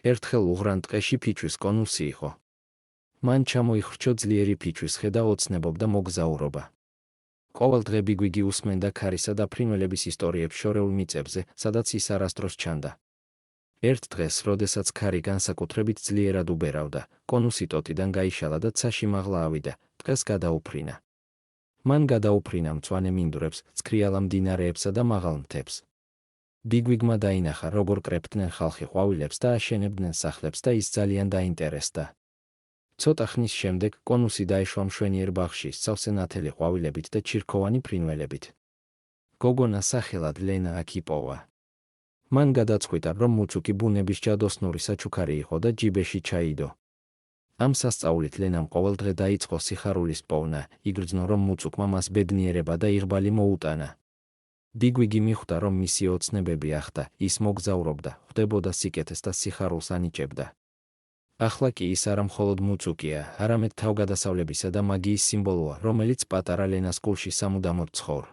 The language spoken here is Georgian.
ერთხელ უღრან ტყეში ფიჩვის კონუსი იყო. მან ჩამოიხრჩო ძლიერი ფიჩვის ხე და ოცნებობდა მოგზაურობა. ყოველ დღე ბიგვიგი უსმენდა ქარისა და ფრინველების ისტორიებს შორეულ მიწებზე, სადაც ის არასდროს ჩანდა. ერთ დღეს, როდესაც ქარი განსაკუთრებით ძლიერად უბერავდა, კონუსი ტოტიდან გაიშალა და ცაში მაღლა ავიდა, ტყეს გადაუფრინა. მან გადაუფრინა მწვანე მინდვრებს, ცქრიალა მდინარეებსა და მაღალ მთებს. ბიგვიგმა დაინახა, როგორ კრეფტნენ ხალხი ყვავილებს და აშენებდნენ სახლებს და ის ძალიან დაინტერესდა. ცოტა ხნის შემდეგ კონუსი დაეშვა მშვენიერ ბაღში, სავსე ნათელი ყვავილებით და ჩირქოვანი ფრინველებით. გოგონა სახელად ლენა აქ იპოვა. მან გადაწყვიტა, რომ მუცუკი ბუნების ჯადოსნური საჩუქარი იყო და ჯიბეში ჩაიდო. ამ სასწაულით ლენამ ყოველდღე დაიწყო სიხარულის პოვნა, იგრძნო, რომ მუცუკმა მას ბედნიერება და იღბალი მოუტანა. ბიგვიგი მიხვდა, რომ მისი ოცნებები ახდა, ის მოგზაურობდა, ხვდებოდა სიკეთეს და სიხარულს ანიჭებდა. ახლა კი ის არა მხოლოდ მუცუკია, არამედ თავგადასავლებისა და მაგიის სიმბოლოა, რომელიც პატარა ლენას კულში სამუდამოდ ცხოვრ.